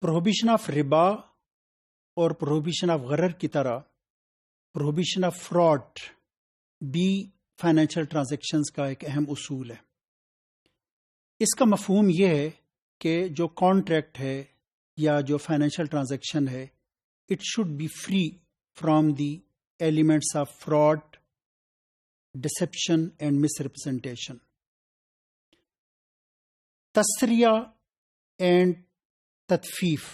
Prohibition of ربا اور prohibition of غرر کی طرح پروہیبیشن آف فراڈ بھی فائنینشیل ٹرانزیکشنز کا ایک اہم اصول ہے۔ اس کا مفہوم یہ ہے کہ جو کانٹریکٹ ہے یا جو فائنینشیل ٹرانزیکشن ہے it should be free from the elements of fraud, deception and misrepresentation. تسریہ اینڈ تطفیف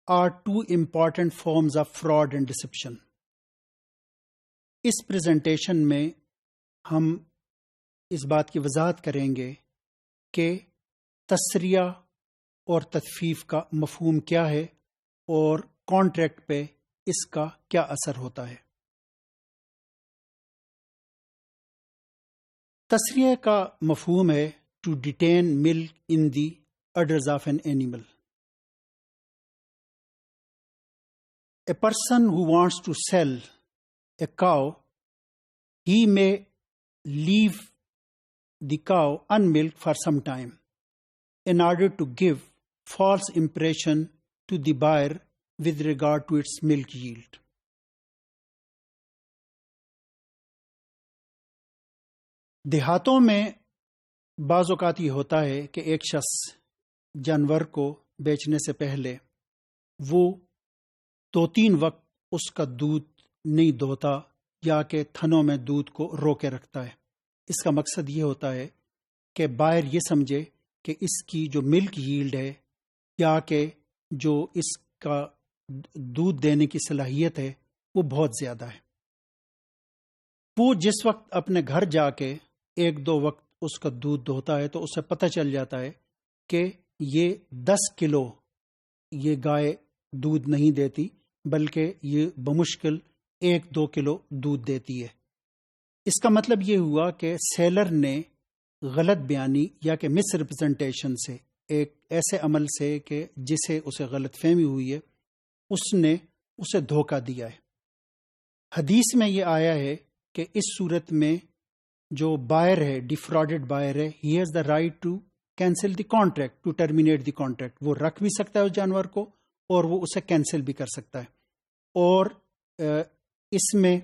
are two important forms of fraud and deception۔ اس پریزنٹیشن میں ہم اس بات کی وضاحت کریں گے کہ تسریہ اور تطفیف کا مفہوم کیا ہے اور کانٹریکٹ پہ اس کا کیا اثر ہوتا ہے۔ تسریہ کا مفہوم ہے to detain milk in the udders of an animal. A person who wants to sell a cow, he may leave the cow unmilked for some time in order to give false impression to the buyer with regard to its milk yield۔ دیہاتوں میں بعض اوقات یہ ہوتا ہے کہ ایک شخص جانور کو بیچنے سے پہلے وہ 2-3 وقت اس کا دودھ نہیں دوہتا یا کہ تھنوں میں دودھ کو روکے رکھتا ہے۔ اس کا مقصد یہ ہوتا ہے کہ بائر یہ سمجھے کہ اس کی جو ملک ییلڈ ہے یا کہ جو اس کا دودھ دینے کی صلاحیت ہے وہ بہت زیادہ ہے۔ وہ جس وقت اپنے گھر جا کے 1-2 وقت اس کا دودھ دوہتا ہے تو اسے پتہ چل جاتا ہے کہ یہ 10 کلو یہ گائے دودھ نہیں دیتی بلکہ یہ بمشکل 1-2 کلو دودھ دیتی ہے۔ اس کا مطلب یہ ہوا کہ سیلر نے غلط بیانی یا کہ مس ریپرزنٹیشن سے، ایک ایسے عمل سے کہ جسے اسے غلط فہمی ہوئی ہے، اس نے اسے دھوکہ دیا ہے۔ حدیث میں یہ آیا ہے کہ اس صورت میں جو بائر ہے، ڈیفراڈڈ بائر ہے، he has the right to cancel the contract, to terminate the contract. وہ رکھ بھی سکتا ہے اس جانور کو اور وہ اسے کینسل بھی کر سکتا ہے۔ اور اس میں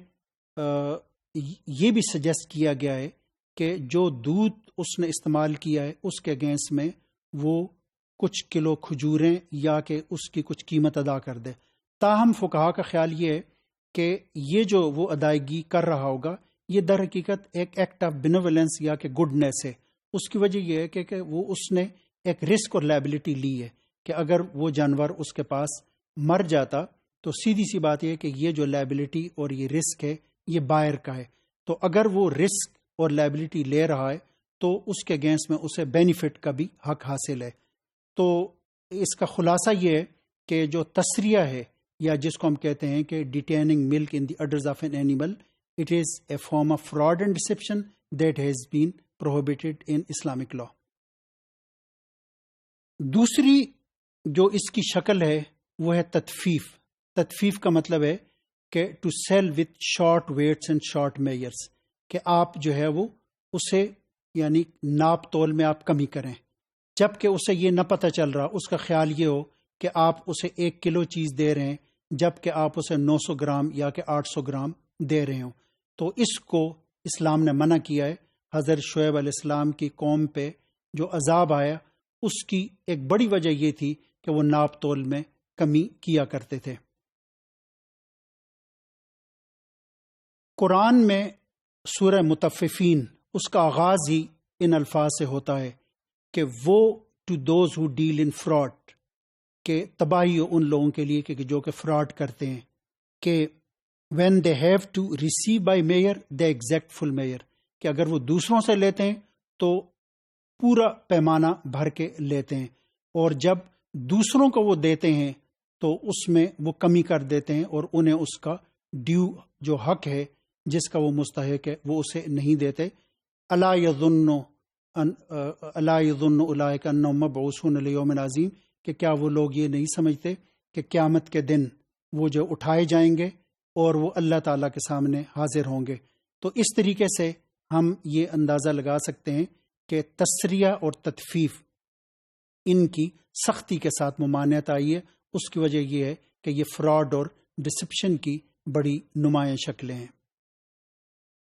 یہ بھی سجیسٹ کیا گیا ہے کہ جو دودھ اس نے استعمال کیا ہے اس کے اگینسٹ میں وہ کچھ کلو کھجوریں یا کہ اس کی کچھ قیمت ادا کر دے۔ تاہم فقہا کا خیال یہ ہے کہ یہ جو وہ ادائیگی کر رہا ہوگا یہ در حقیقت ایک ایکٹ آف بینیولنس یا کہ گڈنس ہے۔ اس کی وجہ یہ ہے کہ وہ اس نے ایک رسک اور لائبلٹی لی ہے کہ اگر وہ جانور اس کے پاس مر جاتا تو سیدھی سی بات یہ ہے کہ یہ جو لائبلٹی اور یہ رسک ہے یہ بائر کا ہے۔ تو اگر وہ رسک اور لائبلٹی لے رہا ہے تو اس کے اگینسٹ میں اسے بینیفٹ کا بھی حق حاصل ہے۔ تو اس کا خلاصہ یہ ہے کہ جو تسریہ ہے یا جس کو ہم کہتے ہیں کہ detaining milk in the udders of an animal, it is a form of fraud and deception that has been prohibited in Islamic law. دوسری جو اس کی شکل ہے وہ ہے تطفیف۔ تطفیف کا مطلب ہے کہ to sell with short weights and short measures, کہ آپ جو ہے وہ اسے یعنی ناپ تول میں آپ کمی کریں، جب کہ اسے یہ نہ پتہ چل رہا، اس کا خیال یہ ہو کہ آپ اسے 1 کلو چیز دے رہے ہیں جب کہ آپ اسے 900 گرام یا کہ 800 گرام دے رہے ہوں۔ تو اس کو اسلام نے منع کیا ہے۔ حضرت شعیب علیہ السلام کی قوم پہ جو عذاب آیا اس کی ایک بڑی وجہ یہ تھی کہ وہ ناپ تول میں کمی کیا کرتے تھے۔ قرآن میں سورہ مطففین اس کا آغاز ہی ان الفاظ سے ہوتا ہے کہ وہ to those who deal in fraud, کہ تباہی ہو ان لوگوں کے لیے کہ جو کہ فراڈ کرتے ہیں، کہ when they have to receive by measure they exact full measure, کہ اگر وہ دوسروں سے لیتے ہیں تو پورا پیمانہ بھر کے لیتے ہیں، اور جب دوسروں کو وہ دیتے ہیں تو اس میں وہ کمی کر دیتے ہیں اور انہیں اس کا ڈیو جو حق ہے جس کا وہ مستحق ہے وہ اسے نہیں دیتے۔ الا یظن اولئک انہم مبعوثون لیوم عظیم، کہ کیا وہ لوگ یہ نہیں سمجھتے کہ قیامت کے دن وہ جو اٹھائے جائیں گے اور وہ اللہ تعالیٰ کے سامنے حاضر ہوں گے۔ تو اس طریقے سے ہم یہ اندازہ لگا سکتے ہیں کہ تسریہ اور تطفیف ان کی سختی کے ساتھ ممانعت آئی ہے۔ اس کی وجہ یہ ہے کہ یہ فراڈ اور ڈسپشن کی بڑی نمایاں شکلیں ہیں۔